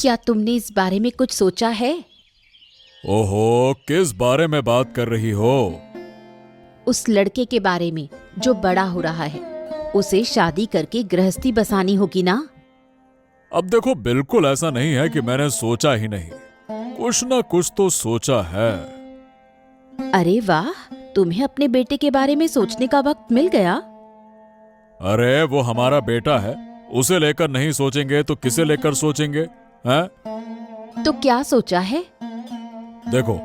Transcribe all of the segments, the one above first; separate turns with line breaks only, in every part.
क्या तुमने इस बारे में कुछ सोचा है?
ओहो, किस बारे में बात कर रही हो?
उस लड़के के बारे में जो बड़ा हो रहा है। उसे शादी करके गृहस्थी बसानी होगी ना।
अब देखो, बिल्कुल ऐसा नहीं है कि मैंने सोचा ही नहीं। कुछ ना कुछ तो सोचा है।
अरे वाह, तुम्हें अपने बेटे के बारे में सोचने का वक्त मिल गया।
अरे वो हमारा बेटा है, उसे लेकर नहीं सोचेंगे तो किसे लेकर सोचेंगे? हैं?
तो क्या सोचा है?
देखो,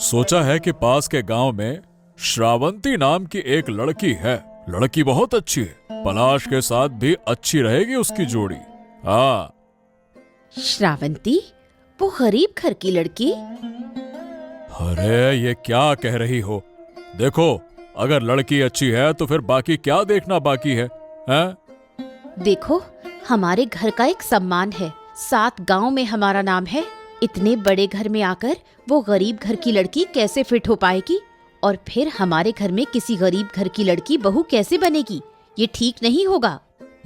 सोचा है कि पास के गांव में श्रावंती नाम की एक लड़की है। लड़की बहुत अच्छी है, पलाश के साथ भी अच्छी रहेगी उसकी जोड़ी। हाँ।
श्रावंती? वो गरीब घर की लड़की?
अरे ये क्या कह रही हो? देखो, अगर लड़की अच्छी है तो फिर बाकी क्या देखना बाकी है? हैं?
देखो, हमारे घर का एक सम्मान है, 7 गांव में हमारा नाम है। इतने बड़े घर में आकर वो गरीब घर की लड़की कैसे फिट हो पाएगी? और फिर हमारे घर में किसी गरीब घर की लड़की बहू कैसे बनेगी? ये ठीक नहीं होगा।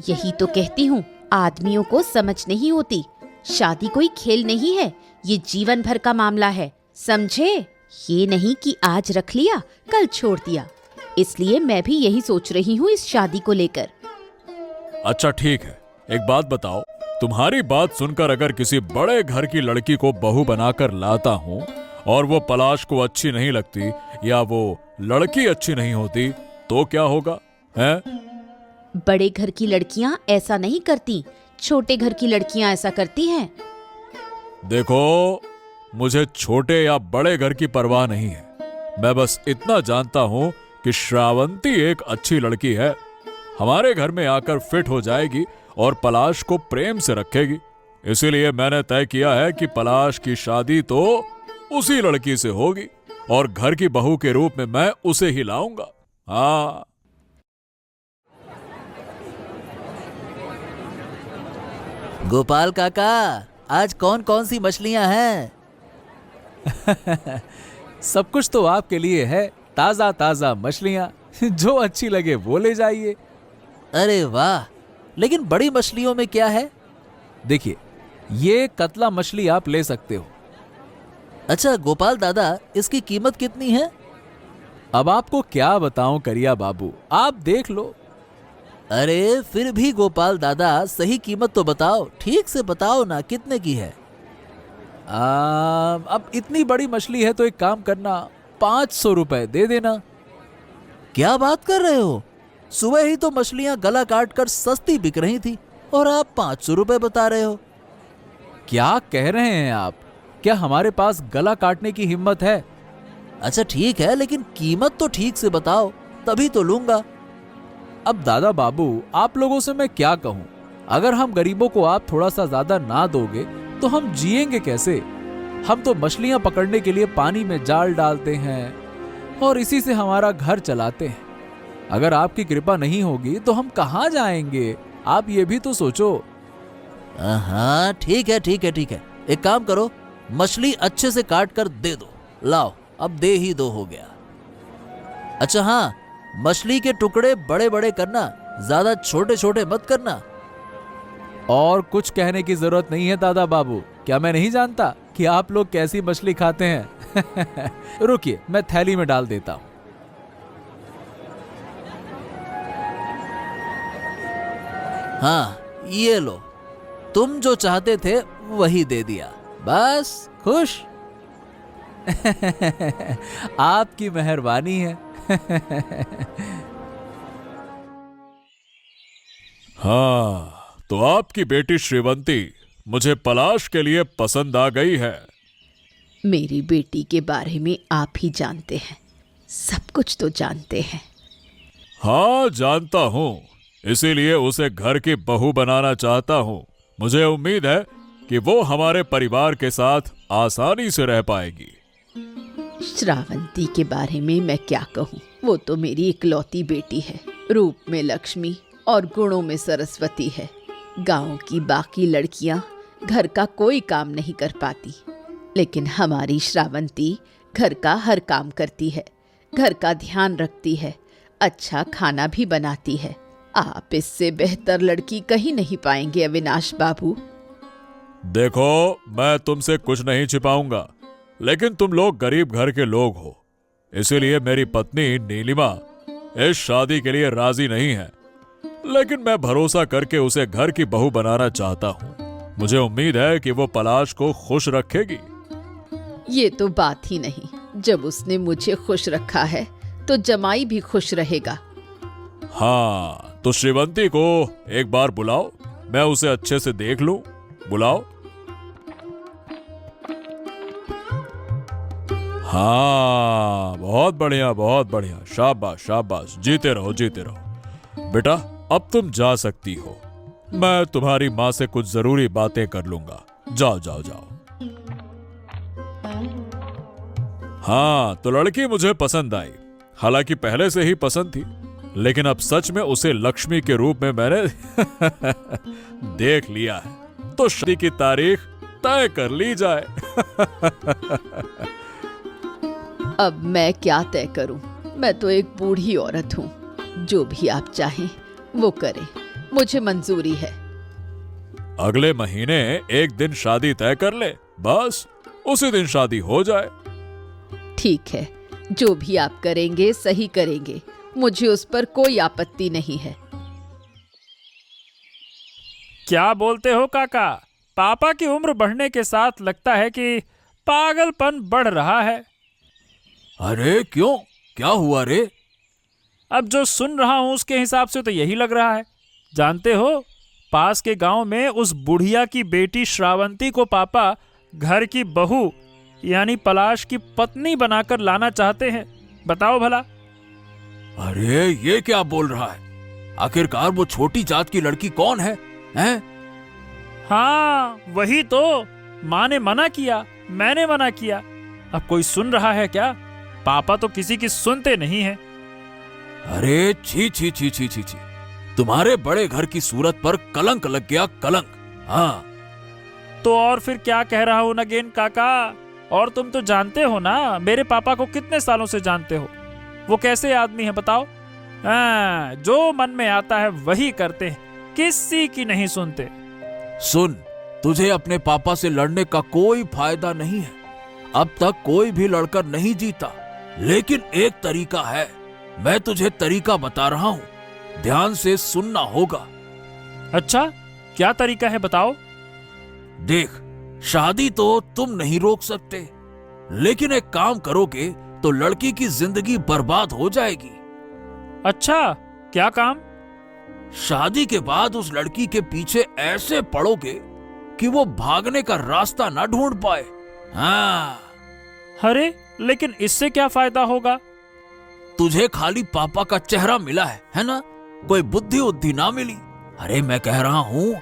यही तो कहती हूँ, आदमियों को समझ नहीं होती। शादी कोई खेल नहीं है, ये जीवन भर का मामला है, समझे? ये नहीं कि आज रख लिया कल छोड़ दिया। इसलिए मैं भी यही सोच रही हूँ इस शादी को लेकर।
अच्छा ठीक है, एक बात बताओ, तुम्हारी बात सुनकर अगर किसी बड़े घर की लड़की को बहू बनाकर लाता हूँ और वो पलाश को अच्छी नहीं लगती या वो लड़की अच्छी नहीं होती तो क्या होगा? हैं?
बड़े घर की लड़कियां ऐसा नहीं करती, छोटे घर की लड़कियां ऐसा करती हैं।
देखो, मुझे छोटे या बड़े घर की परवाह नहीं है। मैं बस इतना जानता हूँ कि श्रावंती एक अच्छी लड़की है, हमारे घर में आकर फिट हो जाएगी और पलाश को प्रेम से रखेगी। इसीलिए मैंने तय किया है कि पलाश की शादी तो उसी लड़की से होगी और घर की बहू के रूप में मैं उसे ही लाऊंगा। हाँ।
गोपाल काका, आज कौन कौन सी मछलियां हैं?
सब कुछ तो आपके लिए है, ताजा ताजा मछलियां। जो अच्छी लगे वो ले जाइए।
अरे वाह, लेकिन बड़ी मछलियों में क्या है?
देखिए, ये कतला मछली आप ले सकते हो।
अच्छा गोपाल दादा, इसकी कीमत कितनी है?
अब आपको क्या बताऊं करिया बाबू, आप देख लो।
अरे फिर भी गोपाल दादा, सही कीमत तो बताओ, ठीक से बताओ ना, कितने की है?
अब इतनी बड़ी मछली है तो एक काम करना, 500 रुपए दे देना।
क्या बात कर रहे हो? सुबह ही तो मछलियां गला काट कर सस्ती बिक रही थी और आप 500 रुपए बता रहे हो?
क्या कह रहे हैं आप? क्या हमारे पास गला काटने की हिम्मत है?
अच्छा ठीक है, लेकिन कीमत तो ठीक से बताओ, तभी तो लूंगा।
अब दादा बाबू, आप लोगों से मैं क्या कहूं? अगर हम गरीबों को आप थोड़ा सा ज्यादा ना दोगे तो हम जिएंगे कैसे? हम तो मछलियां पकड़ने के लिए पानी में जाल डालते हैं और इसी से हमारा घर चलाते हैं। अगर आपकी कृपा नहीं होगी तो हम कहां जाएंगे? आप ये भी तो सोचो।
हाँ ठीक है ठीक है ठीक है, एक काम करो, मछली अच्छे से काट कर दे दो। लाओ, अब दे ही दो, हो गया। अच्छा हाँ, मछली के टुकड़े बड़े बड़े करना, ज्यादा छोटे छोटे मत करना।
और कुछ कहने की जरूरत नहीं है दादा बाबू, क्या मैं नहीं जानता कि आप लोग कैसी मछली खाते हैं? रुकिए, मैं थैली में डाल देता हूं।
हाँ ये लो, तुम जो चाहते थे वही दे दिया, बस खुश?
आपकी मेहरबानी है।
हाँ, तो आपकी बेटी श्रीवंती मुझे पलाश के लिए पसंद आ गई है।
मेरी बेटी के बारे में आप ही जानते हैं, सब कुछ तो जानते हैं।
हाँ जानता हूँ, इसीलिए उसे घर की बहू बनाना चाहता हूँ। मुझे उम्मीद है कि वो हमारे परिवार के साथ आसानी से रह पाएगी।
श्रावंती के बारे में मैं क्या कहूँ, वो तो मेरी इकलौती बेटी है। रूप में लक्ष्मी और गुणों में सरस्वती है। गांव की बाकी लड़कियां घर का कोई काम नहीं कर पाती, लेकिन हमारी श्रावंती घर का हर काम करती है, घर का ध्यान रखती है, अच्छा खाना भी बनाती है। आप इससे बेहतर लड़की कहीं नहीं पाएंगे अविनाश बाबू।
देखो, मैं तुमसे कुछ नहीं छिपाऊंगा, लेकिन तुम लोग गरीब घर के लोग हो, इसीलिए मेरी पत्नी नीलिमा इस शादी के लिए राजी नहीं है। लेकिन मैं भरोसा करके उसे घर की बहू बनाना चाहता हूँ। मुझे उम्मीद है कि वो पलाश को खुश रखेगी।
ये तो बात ही नहीं, जब उसने मुझे खुश रखा है तो जमाई भी खुश रहेगा।
हाँ, तो श्रीवंती को एक बार बुलाओ, मैं उसे अच्छे से देख लूं। बुलाओ। हाँ, बहुत बढ़िया, बहुत बढ़िया, शाबाश शाबाश, जीते रहो जीते रहो। बेटा, अब तुम जा सकती हो। मैं तुम्हारी माँ से कुछ जरूरी बातें कर लूंगा। जाओ जाओ जाओ। हाँ, तो लड़की मुझे पसंद आई, हालांकि पहले से ही पसंद थी, लेकिन अब सच में उसे लक्ष्मी के रूप में मैंने देख लिया है। तो शादी की तारीख तय कर ली जाए।
अब मैं क्या तय करूं? मैं तो एक बूढ़ी औरत हूं। जो भी आप चाहें वो करें, मुझे मंजूरी है।
अगले महीने एक दिन शादी तय कर ले, बस उसी दिन शादी हो जाए।
ठीक है, जो भी आप करेंगे सही करेंगे, मुझे उस पर कोई आपत्ति नहीं है।
क्या बोलते हो काका? पापा की उम्र बढ़ने के साथ लगता है कि पागलपन बढ़ रहा है।
अरे क्यों, क्या हुआ रे?
अब जो सुन रहा हूं उसके हिसाब से तो यही लग रहा है। जानते हो, पास के गांव में उस बुढ़िया की बेटी श्रावंती को पापा घर की बहू यानी पलाश की पत्नी बनाकर लाना चाहते हैं। बताओ भला।
अरे ये क्या बोल रहा है? आखिरकार वो छोटी जात की लड़की कौन है, हैं?
हाँ, वही तो। माँ ने मना किया, मैंने मना किया। अब कोई सुन रहा है क्या? पापा तो किसी की सुनते नहीं हैं।
अरे छी छी छी छी छी छी, तुम्हारे बड़े घर की सूरत पर कलंक लग गया, कलंक। हाँ,
तो और फिर क्या कह रहा हूं नगेन काका? और तुम तो जानते हो ना, मेरे पापा को कितने सालों से जानते हो। वो कैसे आदमी है बताओ? हाँ, जो मन में आता है वही करते हैं, किसी की नहीं सुनते।
सुन, तुझे अपने पापा से लड़ने का कोई फायदा नहीं है। अब तक कोई भी लड़कर नहीं जीता, लेकिन एक तरीका है। मैं तुझे तरीका बता रहा हूं, ध्यान से सुनना होगा।
अच्छा, क्या तरीका है बताओ?
देख, शादी तो तुम नहीं रोक सकते, लेकिन एक काम करोगे तो लड़की की जिंदगी बर्बाद हो जाएगी।
अच्छा, क्या काम?
शादी के बाद उस लड़की के पीछे ऐसे पड़ोगे कि वो भागने का रास्ता ना ढूंढ पाए। हाँ।
अरे, लेकिन इससे क्या फायदा होगा?
तुझे खाली पापा का चेहरा मिला है ना? कोई बुद्धि उद्धि ना मिली। अरे मैं कह रहा हूं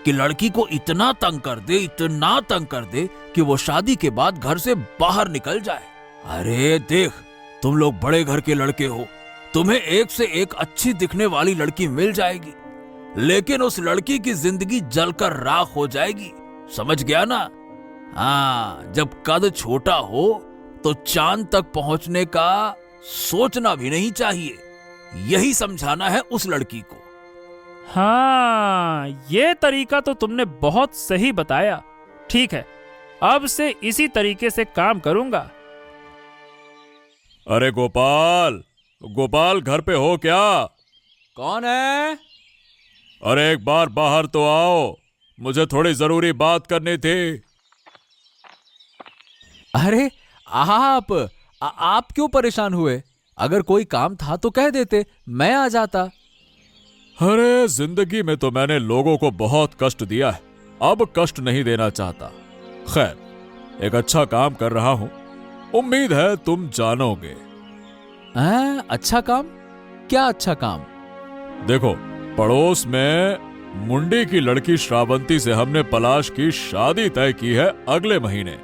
कि लड़की को इतना तंग कर दे, इतना तंग कर दे कि वो शादी के बाद घर से बाहर निकल जाए। अरे देख, तुम लोग बड़े घर के लड़के हो, तुम्हें एक से एक अच्छी दिखने वाली लड़की मिल जाएगी, लेकिन उस लड़की की जिंदगी जलकर राख हो जाएगी। समझ गया ना? हाँ, जब कद छोटा हो तो चांद तक पहुंचने का सोचना भी नहीं चाहिए। यही समझाना है उस लड़की को।
हाँ, ये तरीका तो तुमने बहुत सही बताया। ठीक है, अब से इसी तरीके से काम करूंगा।
अरे गोपाल, गोपाल घर पे हो क्या?
कौन है?
अरे एक बार बाहर तो आओ, मुझे थोड़ी जरूरी बात करनी थी।
अरे आप क्यों परेशान हुए? अगर कोई काम था तो कह देते, मैं आ जाता।
अरे जिंदगी में तो मैंने लोगों को बहुत कष्ट दिया है, अब कष्ट नहीं देना चाहता। खैर, एक अच्छा काम कर रहा हूं, उम्मीद है तुम जानोगे।
अच्छा काम? क्या अच्छा काम?
देखो, पड़ोस में मुंडी की लड़की श्रावंती से हमने पलाश की शादी तय की है अगले महीने।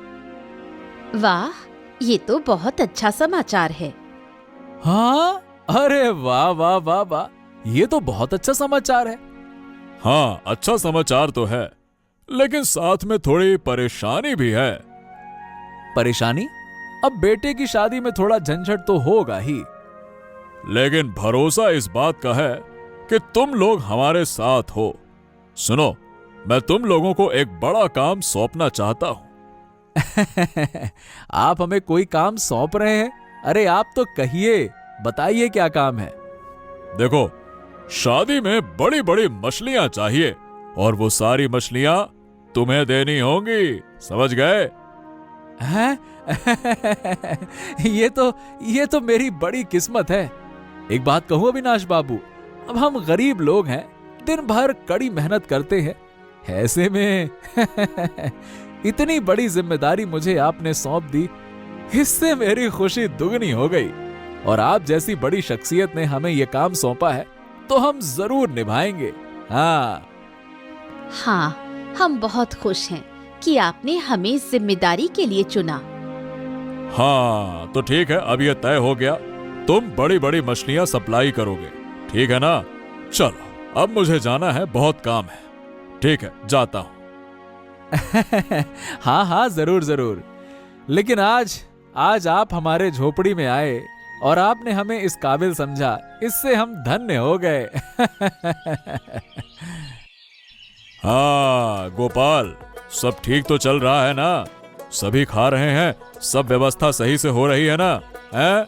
वाह, ये तो बहुत अच्छा समाचार है।
हाँ, अरे वाह वाह वाह वाह, ये तो बहुत अच्छा समाचार है।
हाँ, अच्छा समाचार तो है, लेकिन साथ में थोड़ी परेशानी भी है।
परेशानी? अब बेटे की शादी में थोड़ा झंझट तो होगा ही,
लेकिन भरोसा इस बात का है कि तुम लोग हमारे साथ हो। सुनो, मैं तुम लोगों को एक बड़ा काम सौंपना चाहता हूं।
आप हमें कोई काम सौंप रहे हैं? अरे आप तो कहिए, बताइए क्या काम है।
देखो, शादी में बड़ी बड़ी मछलियां चाहिए और वो सारी मछलियां तुम्हें देनी होंगी, समझ गए?
हैं? ये तो मेरी बड़ी किस्मत है। एक बात कहूं अविनाश बाबू, अब हम गरीब लोग हैं, दिन भर कड़ी मेहनत करते हैं, ऐसे में इतनी बड़ी जिम्मेदारी मुझे आपने सौंप दी, इससे मेरी खुशी दुगनी हो गई। और आप जैसी बड़ी शख्सियत ने हमें यह काम सौंपा है तो हम जरूर निभाएंगे। हाँ
हाँ, हम बहुत खुश हैं कि आपने हमें इस जिम्मेदारी के लिए चुना।
हाँ तो ठीक है, अब यह तय हो गया, तुम बड़ी बड़ी मछलियां सप्लाई करोगे, ठीक है ना? चलो अब मुझे जाना है, बहुत काम है। ठीक है, जाता हूं।
हाँ हाँ, जरूर जरूर। लेकिन आज आप हमारे झोपड़ी में आए और आपने हमें इस काबिल समझा, इससे हम धन्य हो गए।
हाँ गोपाल, सब ठीक तो चल रहा है ना? सभी खा रहे हैं, सब व्यवस्था सही से हो रही है ना? हैं?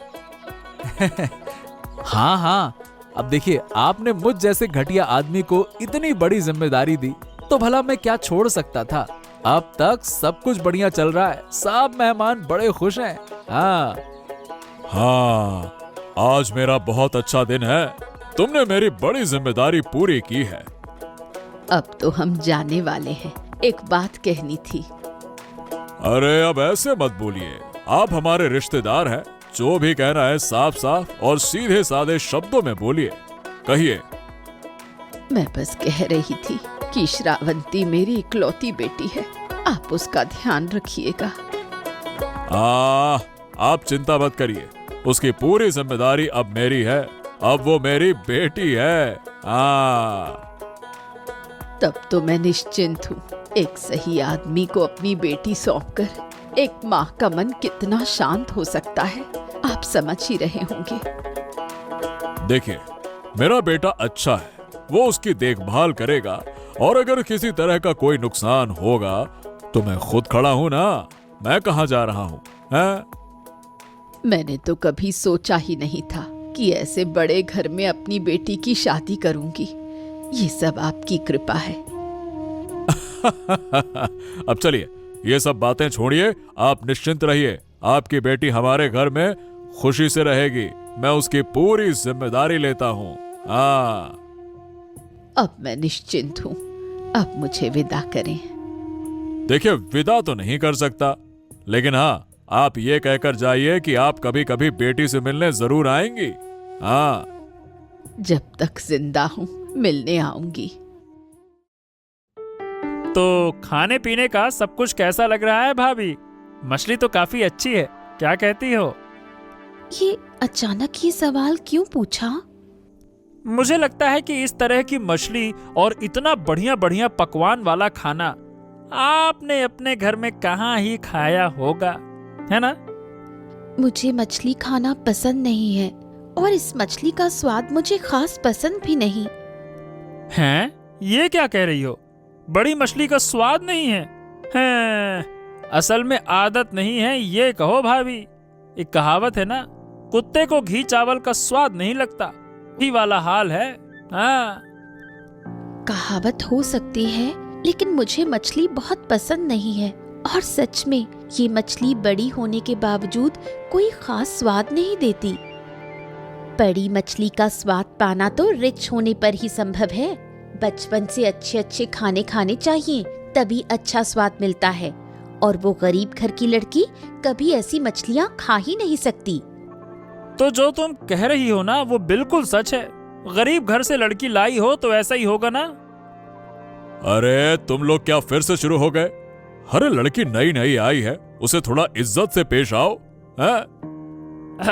हाँ हाँ, अब देखिए, आपने मुझ जैसे घटिया आदमी को इतनी बड़ी जिम्मेदारी दी तो भला मैं क्या छोड़ सकता था। अब तक सब कुछ बढ़िया चल रहा है, सब मेहमान बड़े खुश हैं। हाँ
हाँ, आज मेरा बहुत अच्छा दिन है, तुमने मेरी बड़ी जिम्मेदारी पूरी की है।
अब तो हम जाने वाले हैं, एक बात कहनी थी।
अरे अब ऐसे मत बोलिए, आप हमारे रिश्तेदार हैं, जो भी कहना है साफ साफ और सीधे साधे शब्दों में बोलिए, कहिए।
मैं बस कह रही थी कि श्रावंती मेरी इकलौती बेटी है, आप उसका ध्यान रखिएगा।
आप चिंता मत करिए, उसकी पूरी जिम्मेदारी अब मेरी है, अब वो मेरी बेटी है।
तब तो मैं निश्चिंत हूँ। एक सही आदमी को अपनी बेटी सौंपकर एक माँ का मन कितना शांत हो सकता है, आप समझ ही रहे होंगे।
देखिए, मेरा बेटा अच्छा है, वो उसकी देखभाल करेगा, और अगर किसी तरह का कोई नुकसान होगा तो मैं खुद खड़ा हूँ ना, मैं कहाँ जा रहा हूँ?
मैंने तो कभी सोचा ही नहीं था कि ऐसे बड़े घर में अपनी बेटी की शादी करूंगी। ये सब आपकी कृपा है।
अब चलिए, ये सब बातें छोड़िए, आप निश्चिंत रहिए, आपकी बेटी हमारे घर में खुशी से रहेगी, मैं उसकी पूरी जिम्मेदारी लेता हूँ।
अब मैं निश्चिंत हूँ, अब मुझे विदा करें।
देखिए, विदा तो नहीं कर सकता, लेकिन हाँ, आप ये कहकर जाइए कि आप कभी कभी बेटी से मिलने जरूर आएंगी।
जब तक जिंदा हूँ मिलने आऊंगी।
तो खाने पीने का सब कुछ कैसा लग रहा है भाभी? मछली तो काफी अच्छी है, क्या कहती हो?
ये अचानक ये सवाल क्यों पूछा?
मुझे लगता है कि इस तरह की मछली और इतना बढ़िया बढ़िया पकवान वाला खाना आपने अपने घर में कहाँ ही खाया होगा, है ना?
मुझे मछली खाना पसंद नहीं है और इस मछली का स्वाद मुझे खास पसंद भी नहीं।
हैं? ये क्या कह रही हो? बड़ी मछली का स्वाद नहीं है? हैं? असल में आदत नहीं है, ये कहो भाभी। एक कहावत है ना, कुत्ते को घी चावल का स्वाद नहीं लगता, ही वाला हाल है। हाँ,
कहावत हो सकती है, लेकिन मुझे मछली बहुत पसंद नहीं है। और सच में ये मछली बड़ी होने के बावजूद कोई खास स्वाद नहीं देती। बड़ी मछली का स्वाद पाना तो रिच होने पर ही संभव है। बचपन से अच्छे अच्छे खाने खाने चाहिए, तभी अच्छा स्वाद मिलता है। और वो गरीब घर की लड़की कभी ऐसी मछलियाँ खा ही नहीं सकती।
तो जो तुम कह रही हो ना, वो बिल्कुल सच है। गरीब घर से लड़की लाई हो तो ऐसा ही होगा ना।
अरे तुम लोग क्या फिर से शुरू हो गए? अरे लड़की नई नई आई है, उसे थोड़ा इज्जत से पेश आओ।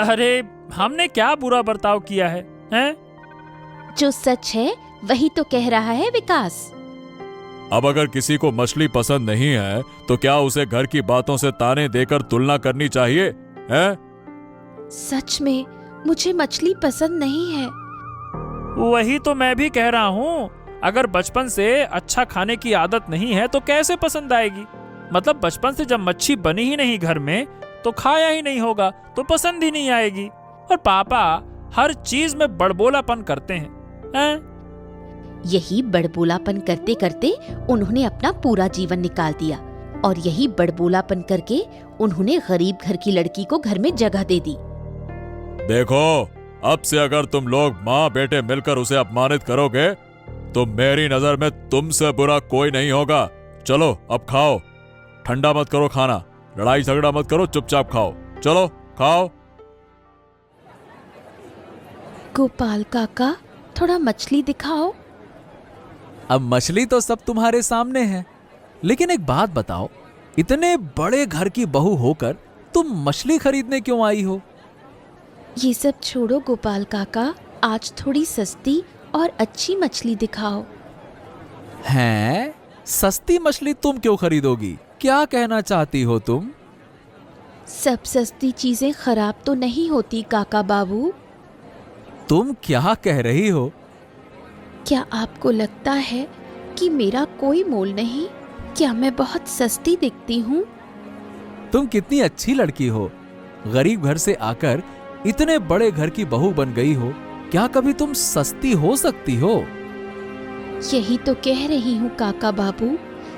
अरे हमने क्या बुरा बर्ताव किया है, हैं?
जो सच है वही तो कह रहा है विकास।
अब अगर किसी को मछली पसंद नहीं है तो क्या उसे घर की बातों से ताने देकर तुलना करनी चाहिए, हैं?
सच में मुझे मछली पसंद नहीं है।
वही तो मैं भी कह रहा हूँ। अगर बचपन से अच्छा खाने की आदत नहीं है तो कैसे पसंद आएगी? मतलब बचपन से जब मच्छी बनी ही नहीं घर में तो खाया ही नहीं होगा तो पसंद ही नहीं आएगी। और पापा हर चीज में बड़बोलापन करते हैं।
यही बड़बोलापन करते करते उन्होंने अपना पूरा जीवन निकाल दिया और यही बड़बोलापन करके उन्होंने गरीब घर की लड़की को घर में जगह दे दी।
देखो, अब से अगर तुम लोग माँ बेटे मिलकर उसे अपमानित करोगे तो मेरी नजर में तुमसे बुरा कोई नहीं होगा। चलो अब खाओ, ठंडा मत करो खाना, लड़ाई झगड़ा मत करो, चुपचाप खाओ। चलो खाओ।
गोपाल काका, थोड़ा मछली दिखाओ।
अब मछली तो सब तुम्हारे सामने है, लेकिन एक बात बताओ, इतने बड़े घर की बहू होकर तुम मछली खरीदने क्यों आई हो?
ये सब छोड़ो गोपाल काका, आज थोड़ी सस्ती और अच्छी मछली दिखाओ।
हैं? सस्ती मछली तुम क्यों खरीदोगी? क्या कहना चाहती हो तुम?
सब सस्ती चीजें खराब तो नहीं होती काका बाबू।
तुम क्या कह रही हो?
क्या आपको लगता है कि मेरा कोई मोल नहीं? क्या मैं बहुत सस्ती दिखती हूँ?
तुम कितनी अच्छी लड़की हो, गरीब घर से आकर इतने बड़े घर की बहू बन गई हो। क्या कभी तुम सस्ती हो सकती हो?
यही तो कह रही हूँ काका बाबू,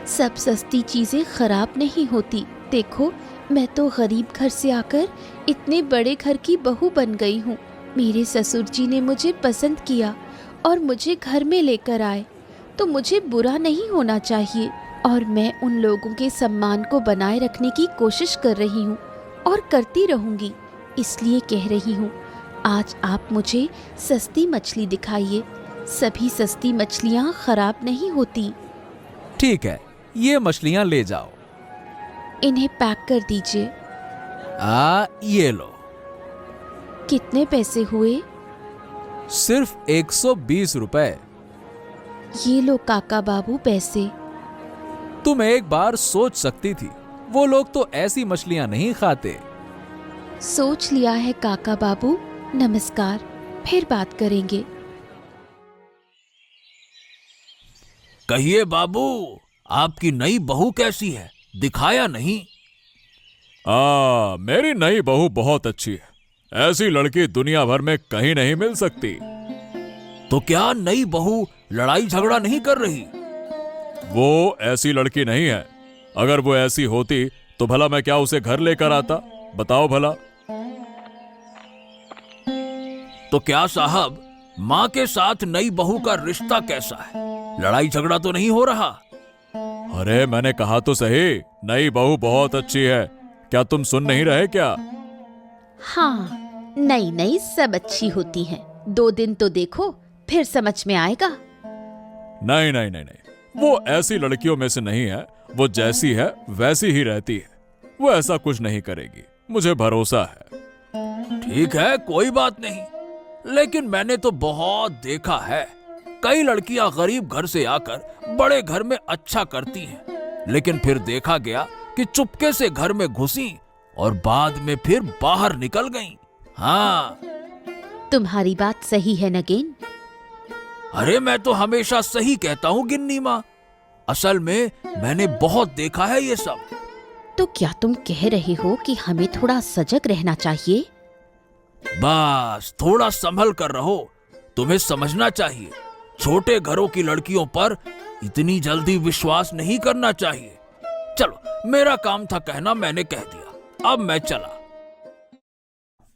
सब सस्ती चीजें खराब नहीं होती। देखो, मैं तो गरीब घर से आकर इतने बड़े घर की बहू बन गई हूँ। मेरे ससुर जी ने मुझे पसंद किया और मुझे घर में लेकर आए, तो मुझे बुरा नहीं होना चाहिए। और मैं उन लोगों के सम्मान को बनाए रखने की कोशिश कर रही हूँ और करती रहूँगी। इसलिए कह रही हूँ, आज आप मुझे सस्ती मछली दिखाइए। सभी सस्ती मछलियाँ खराब नहीं होती।
ठीक है, ये मछलियां ले जाओ।
इन्हें पैक कर दीजिए।
ये लो।
कितने पैसे हुए?
सिर्फ 120 रुपए।
ये लो काका बाबू पैसे।
तुम एक बार सोच सकती थी, वो लोग तो ऐसी मछलियां नहीं खाते।
सोच लिया है काका बाबू, नमस्कार, फिर बात करेंगे।
कहिए बाबू, आपकी नई बहू कैसी है? दिखाया नहीं।
मेरी नई बहू बहुत अच्छी है। ऐसी लड़की दुनिया भर में कहीं नहीं मिल सकती।
तो क्या नई बहू लड़ाई झगड़ा नहीं कर रही?
वो ऐसी लड़की नहीं है। अगर वो ऐसी होती तो भला मैं क्या उसे घर लेकर आता? बताओ भला।
तो क्या साहब, माँ के साथ नई बहू का रिश्ता कैसा है? लड़ाई झगड़ा तो नहीं हो रहा?
अरे मैंने कहा तो सही, नई बहू बहुत अच्छी है। क्या तुम सुन नहीं रहे क्या?
हाँ, नई नई सब अच्छी होती हैं। 2 दिन तो देखो, फिर समझ में आएगा।
नहीं नहीं नहीं नहीं, वो ऐसी लड़कियों में से नहीं है। वो जैसी है वैसी ही रहती है। वो ऐसा कुछ नहीं करेगी, मुझे भरोसा है।
ठीक है, कोई बात नहीं, लेकिन मैंने तो बहुत देखा है, कई लड़कियां गरीब घर से आकर बड़े घर में अच्छा करती हैं, लेकिन फिर देखा गया कि चुपके से घर में घुसी और बाद में फिर बाहर निकल गईं। हाँ।
तुम्हारी बात सही है नगेन।
अरे मैं तो हमेशा सही कहता हूँ गिन्नी माँ। असल में मैंने बहुत देखा है ये सब।
तो क्या तुम कह रहे हो कि हमें थोड़ा सजग रहना चाहिए?
बस थोड़ा संभल कर रहो। तुम्हें समझना चाहिए, छोटे घरों की लड़कियों पर इतनी जल्दी विश्वास नहीं करना चाहिए। चलो, मेरा काम था कहना, मैंने कह दिया, अब मैं चला।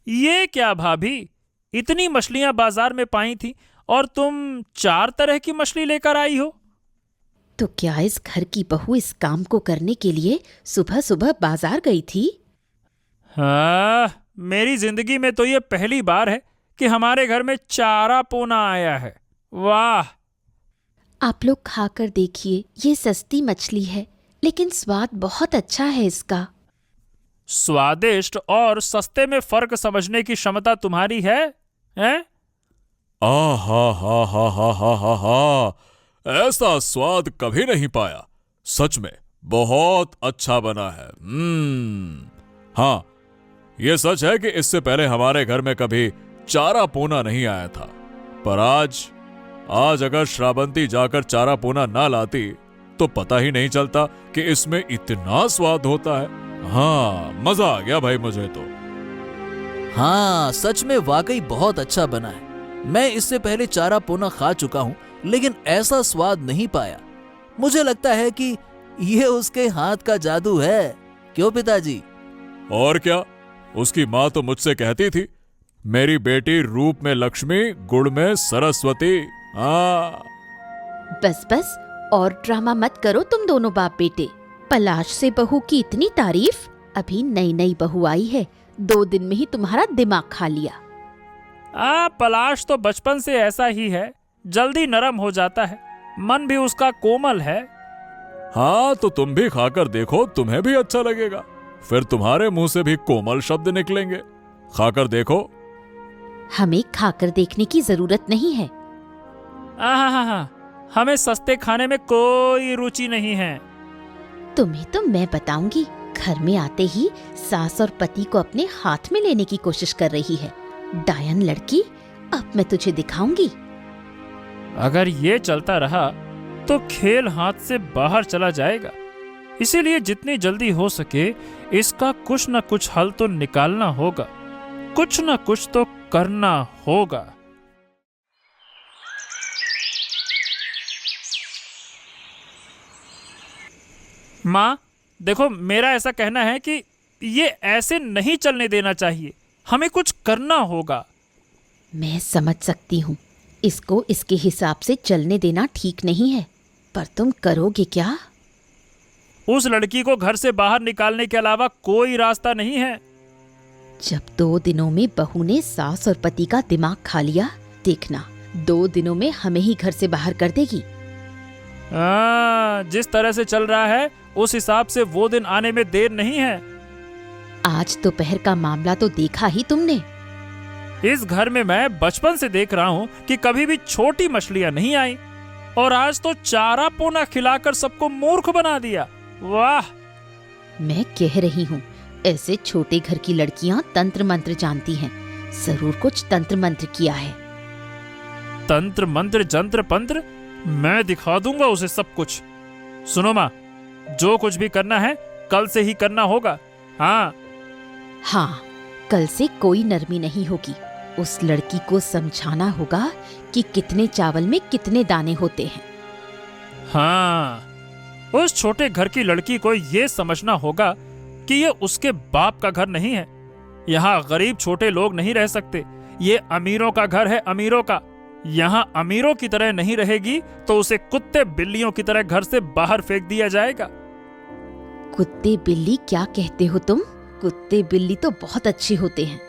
ये क्या भाभी, इतनी मछलियां बाजार में पाई थी और तुम 4 तरह की मछली लेकर आई हो?
तो क्या इस घर की बहू इस काम को करने के लिए सुबह सुबह बाजार गई थी?
हाँ, मेरी जिंदगी में तो ये पहली बार है कि हमारे घर में चारा पोना आया है। वाह!
आप लोग खाकर देखिए, ये सस्ती मछली है लेकिन स्वाद बहुत अच्छा है इसका।
स्वादिष्ट और सस्ते में फर्क समझने की क्षमता तुम्हारी है, हैं?
हा हा हा हा हा हा हा, ऐसा स्वाद कभी नहीं पाया। सच में बहुत अच्छा बना है। हाँ, ये सच है कि इससे पहले हमारे घर में कभी चारा पोना नहीं आया था, पर आज आज अगर श्रावंती जाकर चारा पोना ना लाती तो पता ही नहीं चलता कि इसमें इतना स्वाद होता है। हाँ, मजा आ गया भाई मुझे तो।
हाँ, सच में वाकई बहुत अच्छा बना है। मैं इससे पहले चारा पोना खा चुका हूँ, लेकिन ऐसा स्वाद नहीं पाया। मुझे लगता है कि ये उसके हाथ का जादू है। क्यों पिताजी?
और क्या, उसकी माँ तो मुझसे कहती थी, मेरी बेटी रूप में लक्ष्मी, गुण में सरस्वती। हाँ,
बस बस, और ड्रामा मत करो तुम दोनों बाप बेटे। पलाश से बहू की इतनी तारीफ। अभी नई नई बहू आई है, 2 दिन में ही तुम्हारा दिमाग खा लिया।
पलाश तो बचपन से ऐसा ही है, जल्दी नरम हो जाता है, मन भी उसका कोमल है।
हाँ, तो तुम भी खाकर देखो, तुम्हें भी अच्छा लगेगा। फिर तुम्हारे मुंह से भी कोमल शब्द निकलेंगे। खाकर देखो।
हमें खाकर देखने की जरूरत नहीं है।
हाँ, हमें सस्ते खाने में कोई रुचि नहीं है।
तुम्हें तो मैं बताऊंगी। घर में आते ही सास और पति को अपने हाथ में लेने की कोशिश कर रही है। डायन लड़की, अब मैं तुझे दिखाऊंगी।
अगर ये चलता रहा तो खेल हाथ से बाहर चला जाएगा। इसीलिए जितनी जल्दी हो सके इसका कुछ न कुछ हल तो निकालना होगा, कुछ न कुछ तो करना होगा। माँ, देखो, मेरा ऐसा कहना है कि ये ऐसे नहीं चलने देना चाहिए, हमें कुछ करना होगा।
मैं समझ सकती हूँ, इसको इसके हिसाब से चलने देना ठीक नहीं है, पर तुम करोगे क्या?
उस लड़की को घर से बाहर निकालने के अलावा कोई रास्ता नहीं है।
जब 2 दिनों में बहू ने सास और पति का दिमाग खा लिया, देखना 2 दिनों में हमें ही घर से बाहर कर देगी।
जिस तरह से चल रहा है उस हिसाब से वो दिन आने में देर नहीं है।
आज दोपहर का मामला तो देखा ही तुमने।
इस घर में मैं बचपन से देख रहा हूँ कि कभी भी छोटी मछलियाँ नहीं आई, और आज तो चारा पोना खिलाकर सबको मूर्ख बना दिया। वाह!
मैं कह रही हूँ, ऐसे छोटे घर की लड़कियाँ तंत्र मंत्र जानती हैं। जरूर कुछ तंत्र मंत्र किया है।
तंत्र मंत्र जंत्र पंत्र, मैं दिखा दूंगा उसे सब कुछ। सुनो माँ, जो कुछ भी करना है कल से ही करना होगा। हाँ,
कल से कोई नरमी नहीं होगी। उस लड़की को समझाना होगा कि कितने चावल में कितने दाने होते हैं।
हाँ, उस छोटे घर की लड़की को ये समझना होगा कि ये उसके बाप का घर नहीं है। यहाँ गरीब छोटे लोग नहीं रह सकते। ये अमीरों का घर है, अमीरों का। यहाँ अमीरों की तरह नहीं रहेगी तो उसे कुत्ते बिल्लियों की तरह घर से बाहर फेंक दिया जाएगा।
कुत्ते बिल्ली क्या कहते हो तुम? कुत्ते बिल्ली तो बहुत अच्छे होते हैं।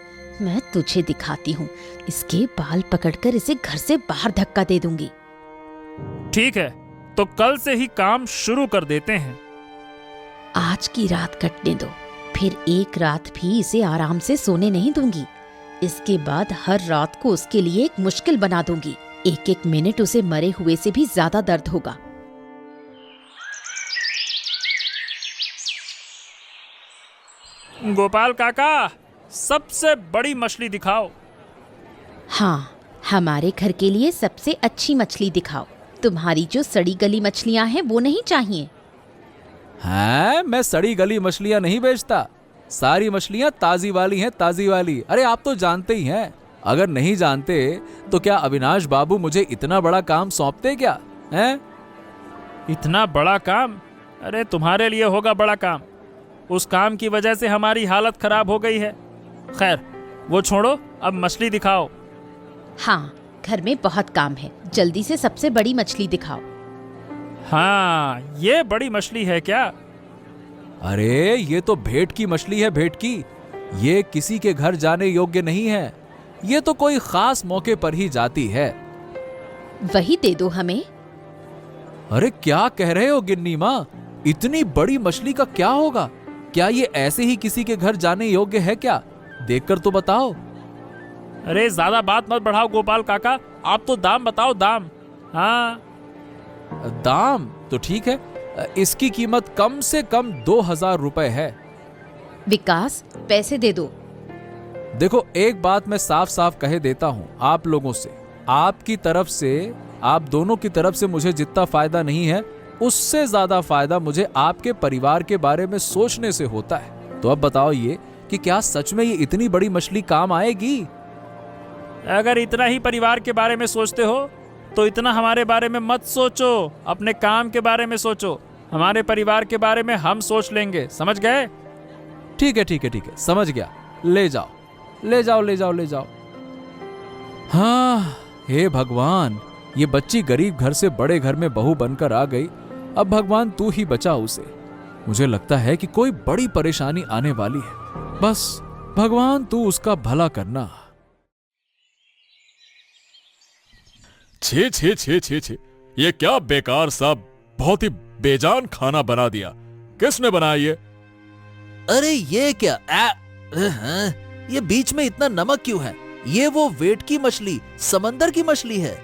मैं तुझे दिखाती हूँ, इसके बाल पकड़कर इसे घर से बाहर धक्का दे दूंगी।
ठीक है, तो कल से ही काम शुरू कर देते हैं।
आज की रात कटने दो, फिर एक रात भी इसे आराम से सोने नहीं दूंगी। इसके बाद हर रात को उसके लिए एक मुश्किल बना दूंगी। 1-1 मिनट उसे मरे हुए से भी ज्यादा दर्द होगा।
गोपाल काका, सबसे बड़ी मछली दिखाओ।
हाँ, हमारे घर के लिए सबसे अच्छी मछली दिखाओ। तुम्हारी जो सड़ी गली मछलियाँ हैं वो नहीं चाहिए।
हैं? मैं सड़ी गली मछलियां नहीं बेचता। सारी मछलियां ताजी वाली हैं, ताजी वाली। अरे आप तो जानते ही हैं। अगर नहीं जानते तो क्या अविनाश बाबू मुझे इतना बड़ा काम सौंपते क्या? हैं?
इतना बड़ा काम? अरे तुम्हारे लिए होगा बड़ा काम। उस काम की वजह से हमारी हालत खराब हो गई है। खैर, वो छोड़ो, अब मछली दिखाओ।
हाँ, घर में बहुत काम है, जल्दी से सबसे बड़ी मछली दिखाओ।
हाँ, ये बड़ी मछली है क्या?
अरे ये तो भेंट की मछली है, भेंट की। ये किसी के घर जाने योग्य नहीं है। ये तो कोई खास मौके पर ही जाती है।
वही दे दो हमें।
अरे क्या कह रहे हो गिन्नी माँ? इतनी बड़ी मछली का क्या होगा? क्या ये ऐसे ही किसी के घर जाने योग्य है क्या? देखकर तो बताओ।
अरे ज्यादा बात मत बढ़ाओ गोपाल काका, आप तो दाम बताओ, दाम। हाँ,
दाम तो ठीक है। इसकी कीमत कम से कम 2000 रुपए है।
विकास, पैसे दे दो।
देखो, एक बात मैं साफ साफ कहे देता हूं आप लोगों से, आपकी तरफ से आप दोनों की तरफ से मुझे जितना फायदा नहीं है, उससे ज्यादा फायदा मुझे आपके परिवार के बारे में सोचने से होता है। तो अब बताओ ये कि क्या सच में ये इतनी बड़ी मछली काम आएगी?
अगर इतना ही परिवार के बारे में सोचते हो तो इतना हमारे बारे में मत सोचो, अपने काम के बारे में सोचो। हमारे परिवार के बारे में हम सोच लेंगे, समझ गए?
ठीक है ठीक है ठीक है, समझ गया। ले जाओ ले जाओ ले जाओ ले जाओ। हाँ, हे भगवान, ये बच्ची गरीब घर से बड़े घर में बहू बनकर आ गई। अब भगवान तू ही बचा उसे। मुझे लगता है कि कोई बड़ी परेशानी आने वाली है। बस भगवान तू उसका भला करना।
छी छी छी छी छी, ये क्या बेकार सा बहुत ही बेजान खाना बना दिया। किसने बनाया ये?
अरे ये क्या ये बीच में इतना नमक क्यों है? ये वो वेट की मछली, समंदर की मछली है।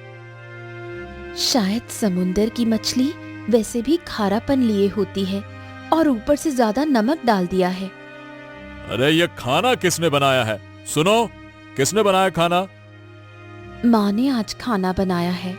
शायद समुंदर की मछली वैसे भी खारापन लिए होती है और ऊपर से ज्यादा नमक डाल दिया है।
अरे ये खाना किसने बनाया है? सुनो, किसने बनाया खाना?
माँ ने आज खाना बनाया है।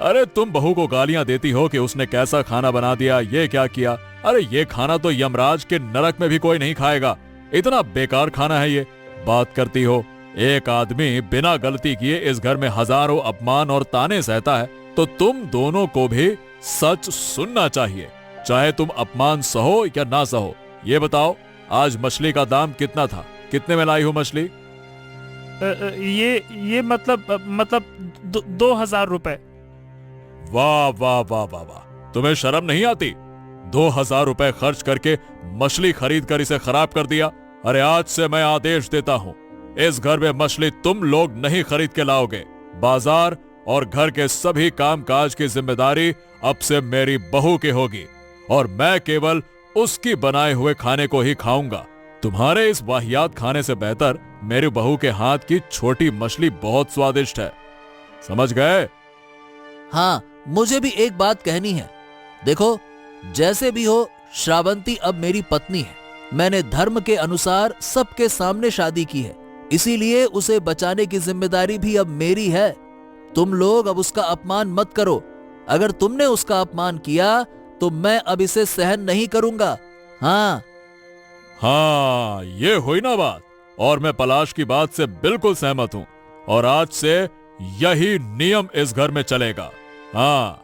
अरे तुम बहू को गालियां देती हो कि उसने कैसा खाना बना दिया, ये क्या किया। अरे ये खाना तो यमराज के नरक में भी कोई नहीं खाएगा। इतना बेकार खाना है ये। बात करती हो, एक आदमी बिना गलती किए इस घर में हजारों अपमान और ताने सहता है, तो तुम दोनों को भी सच सुनना चाहिए, चाहे तुम अपमान सहो या ना सहो। ये बताओ, आज मछली का दाम कितना था? कितने में लाई हो मछली?
ये मतलब 2,000 रुपए।
वाह वाह वाह वाह वाह, तुम्हें शर्म नहीं आती? 2,000 रुपए खर्च करके मछली खरीद कर इसे खराब कर दिया। अरे आज से मैं आदेश देता हूं, इस घर में मछली तुम लोग नहीं खरीद के लाओगे। बाजार और घर के सभी कामकाज की जिम्मेदारी अब से मेरी बहू की होगी और मैं केवल उसकी बनाए हुए खाने को ही खाऊंगा। तुम्हारे इस वाहियात खाने से बेहतर मेरी बहू के हाथ की छोटी मछली बहुत स्वादिष्ट है। समझ गए?
हाँ, मुझे भी एक बात कहनी है। देखो, जैसे भी हो, श्रावंती अब मेरी पत्नी है। मैंने धर्म के अनुसार सबके सामने शादी की है, इसीलिए उसे बचाने की जिम्मेदारी भी अब मेरी है। तुम लोग अब उसका अपमान मत करो। अगर तुमने उसका अपमान किया तो मैं अब इसे सहन नहीं करूंगा। हाँ
हाँ, ये हुई ना बात। और मैं पलाश की बात से बिल्कुल सहमत हूं और आज से यही नियम इस घर में चलेगा। हाँ।